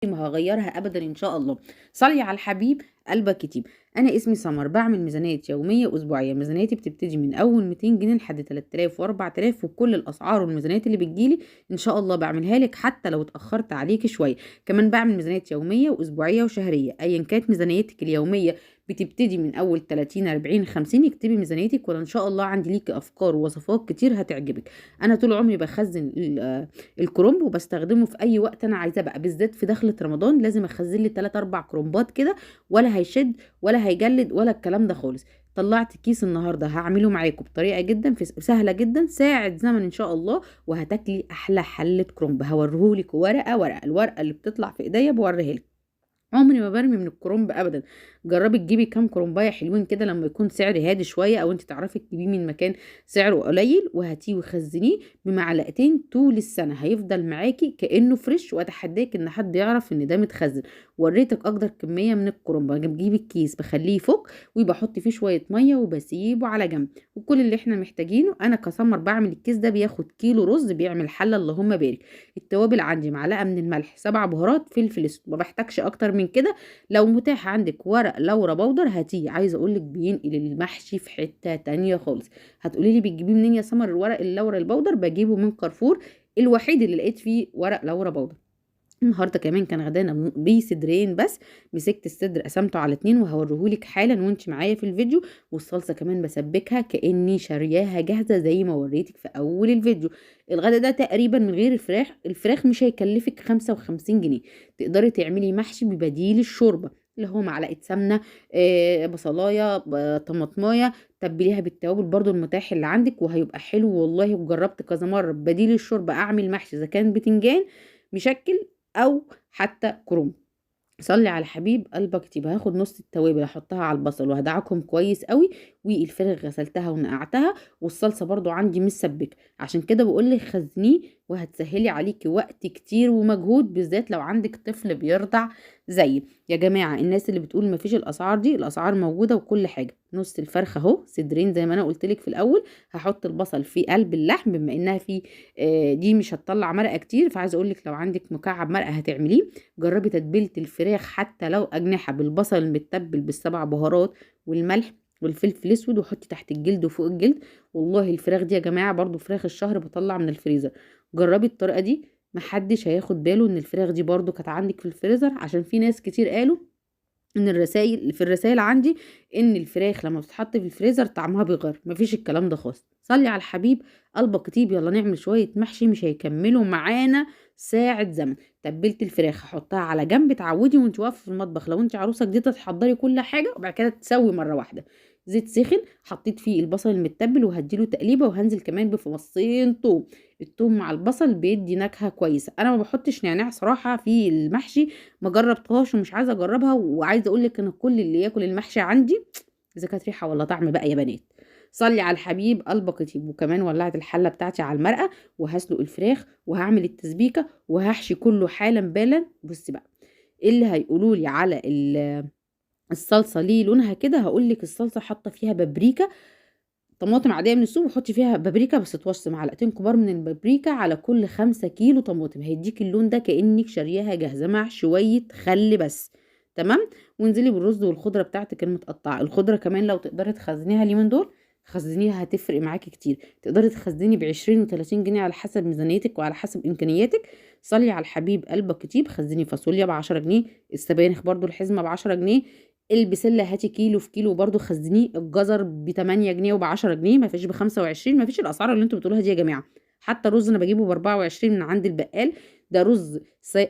ما هاغيّرها أبدًا إن شاء الله. صلّي على الحبيب قلبك يطيب. أنا اسمي سمر، باعمل ميزانية يومية وأسبوعية. ميزانيتي بتبتدي من أول 200 جنيه لحد 3000 و4000 وكل الأسعار والميزانيات اللي بتيجي لي إن شاء الله باعملها لِك حتى لو اتأخرت عليكِ شوية. كمان باعمل ميزانيات يومية وأسبوعية وشهرية. أيًا كانت ميزانيتِك اليومية بتبتدي من أول 30، 40، 50 اكتبي ميزانيتِك وأنا إن شاء الله عندي ليكِ أفكار ووصفات كتير هتعجبِك. أنا طول عمري باخزّن الكرنب وباستخدمه في أي وقت أنا عايزاه بقى، بالذات في دخلة رمضان لازم أخزّن لي 3، 4 كرنبات كده، ولا هيشد ولا هيجلد ولا الكلام ده خالص. طلّعت كيس النهارده هاعمله معاكم بطريقة جدًا سهلة جدًا، ساعة زمن إن شاء الله، وهتاكلي أحلى حلة كرنب. هاوريه لِك ورقة، ورقة، الورقة اللي بتطلع في إيديّا باوريها لِك. عمري ما بارمي من الكرنب أبدًا. جرّبي تجيبي كام كرنباية حلوين كده لمّا يكون سعر هادي شوية أو أنتِ تعرفي تجيبيه من مكان سعره قليل، وهاتيه وخزّنيه بمعلقتين طول السنة، هيفضل معاكِ كإنه فريش، وأتحداكِ إن حد يعرف إن ده متخزّن. وريتِك أكتر كمية من الكرنب. باجيب الكيس باخلّيه يفُك وباحط فيه شوية مَيّة وباسيبه على جنب، وكل اللي إحنا محتاجينه أنا كسمر باعمل الكيس ده بياخد كيلو رز بيعمل حلة اللهم بارك. التوابل عندي معلقة من الملح، 7 بهارات، فلفل اسود، ما باحتاجش أكتر من كده. لو متاح عندِك ورق لورا بودر هاتيه، عايزة أقول لِك بينقل المحشي في حتة تانية خالص. هتقولي لي بتجيبيه منين يا سمر الورق اللورا البودر؟ باجيبه من كارفور، الوحيد اللي لقيت فيه ورق لورا بودر. النهارده كمان كان غدانا بيه صدرين بس. مسكت الصدر قسمته على 2 وهاوريه لِك حالًا وأنتِ معايا في الفيديو. والصلصة كمان باسبّكها كإني شارياها جاهزة زي ما وريتِك في أول الفيديو. الغدا ده تقريبًا من غير الفراخ. الفراخ مش هيكلفِك 55 جنيه. تقدري تعملي محشي ببديل الشوربة، اللي هو معلقة سمنة، بصلاية، طماطماية، تبّليها بالتوابل برضه المتاح اللي عندِك وهيبقى حلو والله. وجرّبت كذا مرّة ببديل الشوربة أعمل محشي إذا كان بتنجان مشكّل أو حتى كرنب. صلّي على الحبيب قلبك يطيب. هاخد نُص التوابل أحطها على البصل وهادعكهم كويس أوي، والفراخ غسلتها ونقعتها، والصلصة برضه عندي متسبكة. عشان كده باقول لِك خزّنيه وهتسهّلي عليكِ وقت كتير ومجهود، بالذات لو عندِك طفل بيرضع زيي. يا جماعة الناس اللي بتقول ما فيش الأسعار دي، الأسعار موجودة وكل حاجة. نُص الفرخة أهو، صدرين زي ما أنا قُلت لِك في الأول. هاحط البصل في قلب اللحم بما إنها في دي مش هتطلّع مرقة كتير، فعايزة أقول لِك لو عندِك مكعب مرقة هتعمليه. جرّبي تتبيلة الفراخ حتى لو أجنحة بالبصل المتبل بال7 بهارات والملح والفلفل الأسود، وحطي تحت الجلد وفوق الجلد. والله الفراخ دي يا جماعة برضه فراخ الشهر باطلّع من الفريزر. جرّبي الطريقة دي، ما حدش هياخد باله إن الفراخ دي برضه كانت عندِك في الفريزر، عشان في ناس كتير قالوا إن في الرسايل عندي إن الفراخ لمّا بتتحط في الفريزر طعمها بيغيّر. ما فيش الكلام ده خالص. صلّي على الحبيب قلبك يطيب. يالّا نعمل شوية محشي مش هيكمّلوا معانا ساعة زمن. تبّلت الفراخ هاحطها على جنب. اتعودي وأنتِ واقفة في المطبخ لو أنتِ عروسة جديدة تحضّري كل حاجة وبعد كده تسوّي مرّة واحدة. زيت سِخن، حطيت فيه البصل المتبّل وهادّي له تقليبة وهانزل كمان بفصين توم. التوم مع البصل بيدّي نكهة كويسة. أنا ما باحطش نعناع صراحة في المحشي، ما جرّبتهاش ومش عايزة أجرّبها، وعايزة أقول لِك إن كل اللي ياكل المحشي عندي إذا كانت ريحة والّا طعم بقى يا بنات. صلّي على الحبيب قلبك يطيب. وكمان ولّعت الحلة بتاعتي على المرقة وهاسلق الفراخ وهاعمل التسبيكة وهاحشي كُلّه حالًا بالا. بُصّي بقى، إيه اللي هيقولوا لي على الصلصة ليه لونها كده، هاقول لِك الصلصة حاطة فيها بابريكا، طماطم عادية من السوق وحطّي فيها بابريكا بس تتوصّ، معلقتين كبار من البابريكا على كل 5 كيلو طماطم، هيدّيكِ اللون ده كإنِّك شارياها جاهزة مع شوية خل بس. تمام. وانزلي بالرز والخضرة بتاعتِك المتقطعة. الخضرة كمان لو تقدري تخزنيها اليومين دول خزنيها هتفرق معاكِ كتير. تقدري تخزني ب20 و30 جنيه على حسب ميزانيتِك وعلى حسب إمكانياتِك. صلّي على الحبيب قلبك يطيب. خزني فاصوليا ب10 جنيه، السبانخ برضه الحزمة ب10 جنيه، البسلة هاتي كيلو في كيلو برضه خزّنيه. الجزر ب8 جنيه وب10 جنيه، ما فيش ب25. ما فيش الأسعار اللي أنتم بتقولوها دي يا جماعة. حتى الرز أنا باجيبه ب24 من عند البقال. ده رز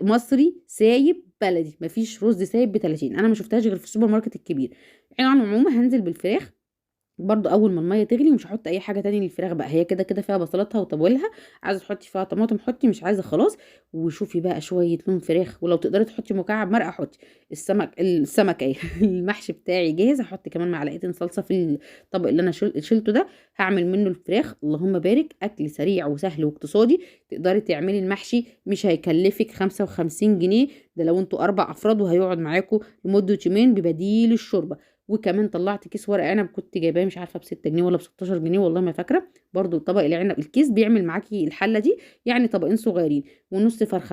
مصري سايب بلدي، ما فيش رز سايب ب30. أنا ما شُفتهاش غير في السوبر ماركت الكبير. يعني على العموم هانزل بالفراخ برضه أول ما المَيّة تغلي، ومش هاحط أي حاجة تاني للفراخ بقى، هي كده، كده فيها بصلاتها وتوابلها. عايزة تحطّي فيها طماطم حطّي، مش عايزة خلاص. وشوفي بقى شوية لون فراخ، ولو تقدري تحطّي مكعب مرقة حطّي. السمك إيه المحشي بتاعي جاهز. هاحط كمان معلقتين صلصة في الطبق اللي أنا شِلته ده. هاعمل منه الفراخ، اللهم بارك. أكل سريع وسهل واقتصادي. تقدري تعملي المحشي مش هيكلّفِك 55 جنيه. ده لو أنتم 4 أفراد وهيقعد معاكم لمدة يومين ببديل الشوربة. وكمان طلّعت كيس ورق عنب كنت جايباه مش عارفة ب6 جنيه والّا ب16 جنيه والله ما فاكرة. برضه طبق العنب الكيس بيعمل معاكِ الحلة دي يعني طبقين صغيرين ونُص فرخة